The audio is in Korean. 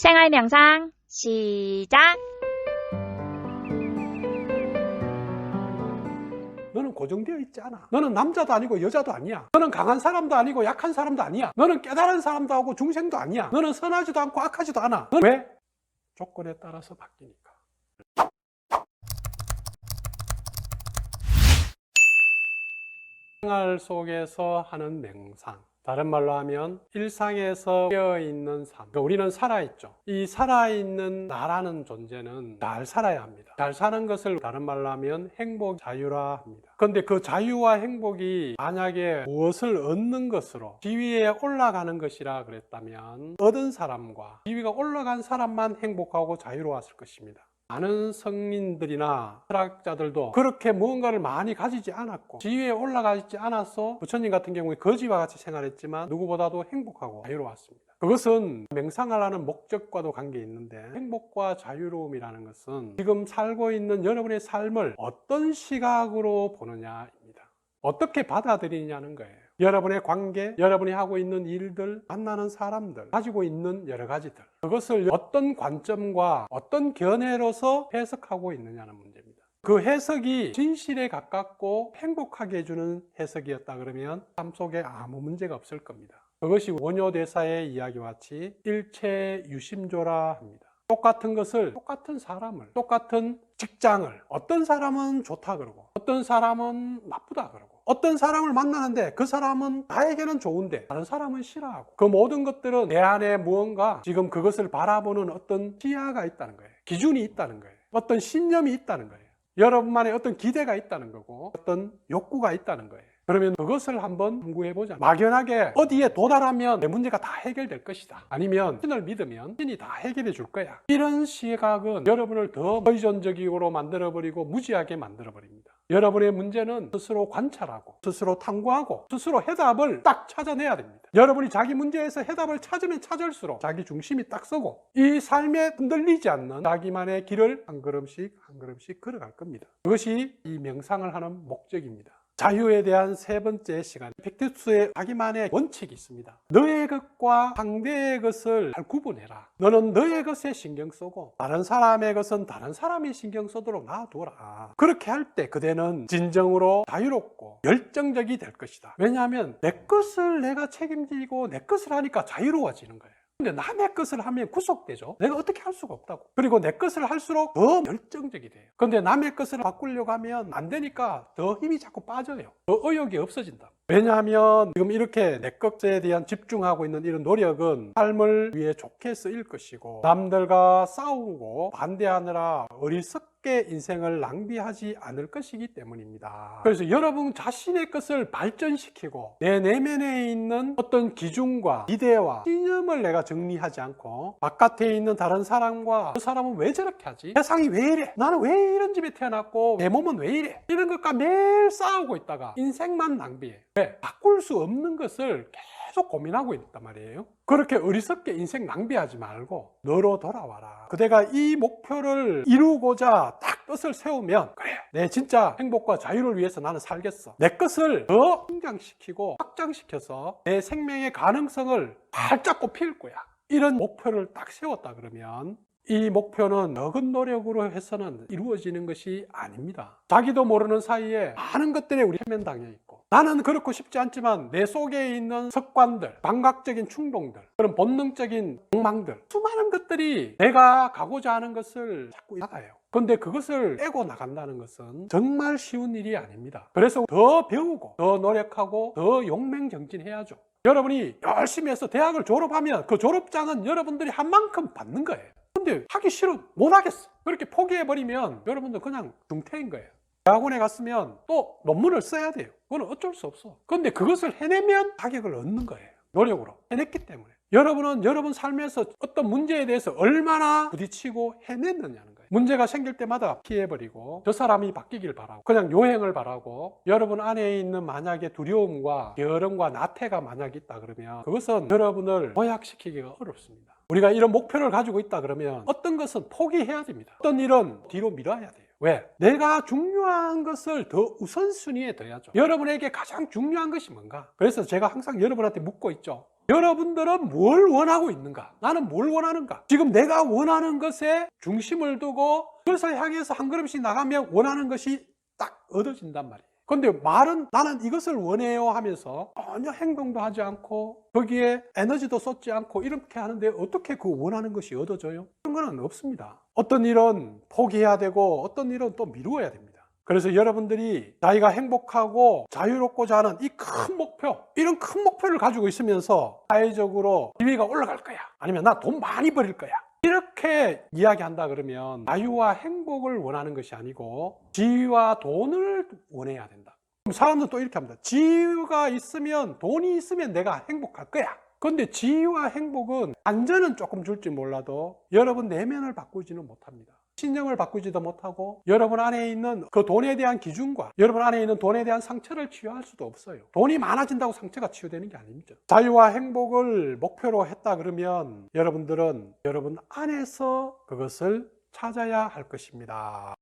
생활 명상 시작. 너는 고정되어 있지 않아. 너는 남자도 아니고 여자도 아니야. 너는 강한 사람도 아니고 약한 사람도 아니야. 너는 깨달은 사람도 하고 중생도 아니야. 너는 선하지도 않고 악하지도 않아. 너는 왜? 조건에 따라서 바뀌니까. 생활 속에서 하는 명상, 다른 말로 하면 일상에서 깨어있는 삶. 그러니까 우리는 살아있죠. 이 살아있는 나라는 존재는 잘 살아야 합니다. 잘 사는 것을 다른 말로 하면 행복, 자유라 합니다. 그런데 그 자유와 행복이 만약에 무엇을 얻는 것으로 지위에 올라가는 것이라 그랬다면 얻은 사람과 지위가 올라간 사람만 행복하고 자유로웠을 것입니다. 많은 성인들이나 철학자들도 그렇게 무언가를 많이 가지지 않았고 지위에 올라가지 않아서 부처님 같은 경우에 거지와 같이 생활했지만 누구보다도 행복하고 자유로웠습니다. 그것은 명상을 하는 목적과도 관계 있는데, 행복과 자유로움이라는 것은 지금 살고 있는 여러분의 삶을 어떤 시각으로 보느냐입니다. 어떻게 받아들이냐는 거예요. 여러분의 관계, 여러분이 하고 있는 일들, 만나는 사람들, 가지고 있는 여러 가지들, 그것을 어떤 관점과 어떤 견해로서 해석하고 있느냐는 문제입니다. 그 해석이 진실에 가깝고 행복하게 해주는 해석이었다 그러면 삶 속에 아무 문제가 없을 겁니다. 그것이 원효대사의 이야기와 같이 일체유심조라 합니다. 똑같은 것을, 똑같은 사람을, 똑같은 직장을 어떤 사람은 좋다 그러고 어떤 사람은 나쁘다 그러고 어떤 사람을 만나는데 그 사람은 나에게는 좋은데 다른 사람은 싫어하고, 그 모든 것들은 내 안에 무언가 지금 그것을 바라보는 어떤 시야가 있다는 거예요. 기준이 있다는 거예요. 어떤 신념이 있다는 거예요. 여러분만의 어떤 기대가 있다는 거고 어떤 욕구가 있다는 거예요. 그러면 그것을 한번 연구해보자. 막연하게 어디에 도달하면 내 문제가 다 해결될 것이다, 아니면 신을 믿으면 신이 다 해결해 줄 거야, 이런 시각은 여러분을 더 의존적으로 만들어버리고 무지하게 만들어버립니다. 여러분의 문제는 스스로 관찰하고 스스로 탐구하고 스스로 해답을 딱 찾아내야 됩니다. 여러분이 자기 문제에서 해답을 찾으면 찾을수록 자기 중심이 딱 서고 이 삶에 흔들리지 않는 자기만의 길을 한 걸음씩 한 걸음씩 걸어갈 겁니다. 그것이 이 명상을 하는 목적입니다. 자유에 대한 세 번째 시간, 에픽테투스의 자기만의 원칙이 있습니다. 너의 것과 상대의 것을 잘 구분해라. 너는 너의 것에 신경 쓰고 다른 사람의 것은 다른 사람이 신경 쓰도록 놔둬라. 그렇게 할 때 그대는 진정으로 자유롭고 열정적이 될 것이다. 왜냐하면 내 것을 내가 책임지고 내 것을 하니까 자유로워지는 거예요. 근데 남의 것을 하면 구속되죠. 내가 어떻게 할 수가 없다고. 그리고 내 것을 할수록 더 열정적이 돼요. 근데 남의 것을 바꾸려고 하면 안 되니까 더 힘이 자꾸 빠져요. 더 의욕이 없어진다. 왜냐하면 지금 이렇게 내 것에 대한 집중하고 있는 이런 노력은 삶을 위해 좋게 쓰일 것이고 남들과 싸우고 반대하느라 어리석게 인생을 낭비하지 않을 것이기 때문입니다. 그래서 여러분 자신의 것을 발전시키고 내 내면에 있는 어떤 기준과 기대와 신념을 내가 정리하지 않고 바깥에 있는 다른 사람과 그 사람은 왜 저렇게 하지? 세상이 왜 이래? 나는 왜 이런 집에 태어났고 내 몸은 왜 이래? 이런 것과 매일 싸우고 있다가 인생만 낭비해. 왜? 바꿀 수 없는 것을 계속 고민하고 있단 말이에요. 그렇게 어리석게 인생 낭비하지 말고 너로 돌아와라. 그대가 이 목표를 이루고자 딱 뜻을 세우면, 그래, 내 진짜 행복과 자유를 위해서 나는 살겠어. 내 것을 더 성장시키고 확장시켜서 내 생명의 가능성을 활짝 꽃피울 거야. 이런 목표를 딱 세웠다 그러면 이 목표는 적은 노력으로 해서는 이루어지는 것이 아닙니다. 자기도 모르는 사이에 많은 것들에 우리 해면당해 있고, 나는 그렇고 싶지 않지만 내 속에 있는 습관들, 감각적인 충동들, 그런 본능적인 욕망들, 수많은 것들이 내가 가고자 하는 것을 자꾸 나가요. 그런데 그것을 떼고 나간다는 것은 정말 쉬운 일이 아닙니다. 그래서 더 배우고 더 노력하고 더 용맹정진해야죠. 여러분이 열심히 해서 대학을 졸업하면 그 졸업장은 여러분들이 한 만큼 받는 거예요. 근데 하기 싫어, 못하겠어. 그렇게 포기해버리면 여러분들 그냥 중퇴인 거예요. 대학원에 갔으면 또 논문을 써야 돼요. 그건 어쩔 수 없어. 그런데 그것을 해내면 자격을 얻는 거예요. 노력으로 해냈기 때문에. 여러분은 여러분 삶에서 어떤 문제에 대해서 얼마나 부딪히고 해냈느냐는 거예요. 문제가 생길 때마다 피해버리고 저 사람이 바뀌길 바라고 그냥 요행을 바라고, 여러분 안에 있는 만약에 두려움과 게으름과 나태가 만약 있다 그러면 그것은 여러분을 도약시키기가 어렵습니다. 우리가 이런 목표를 가지고 있다 그러면 어떤 것은 포기해야 됩니다. 어떤 일은 뒤로 밀어야 돼요. 왜? 내가 중요한 것을 더 우선순위에 둬야죠. 여러분에게 가장 중요한 것이 뭔가? 그래서 제가 항상 여러분한테 묻고 있죠. 여러분들은 뭘 원하고 있는가? 나는 뭘 원하는가? 지금 내가 원하는 것에 중심을 두고 그것을 향해서 한 걸음씩 나가면 원하는 것이 딱 얻어진단 말이에요. 근데 말은 나는 이것을 원해요 하면서 전혀 행동도 하지 않고 거기에 에너지도 쏟지 않고 이렇게 하는데 어떻게 그 원하는 것이 얻어져요? 그런 건 없습니다. 어떤 일은 포기해야 되고 어떤 일은 또 미루어야 됩니다. 그래서 여러분들이 자기가 행복하고 자유롭고자 하는 이 큰 목표, 이런 큰 목표를 가지고 있으면서 사회적으로 지위가 올라갈 거야, 아니면 나 돈 많이 벌일 거야, 이렇게 이야기한다 그러면 자유와 행복을 원하는 것이 아니고 지위와 돈을 원해야 된다. 그럼 사람들은 또 이렇게 합니다. 지위가 있으면, 돈이 있으면 내가 행복할 거야. 그런데 지위와 행복은 안전은 조금 줄지 몰라도 여러분 내면을 바꾸지는 못합니다. 신념을 바꾸지도 못하고 여러분 안에 있는 그 돈에 대한 기준과 여러분 안에 있는 돈에 대한 상처를 치유할 수도 없어요. 돈이 많아진다고 상처가 치유되는 게 아닙니다. 자유와 행복을 목표로 했다 그러면 여러분들은 여러분 안에서 그것을 찾아야 할 것입니다.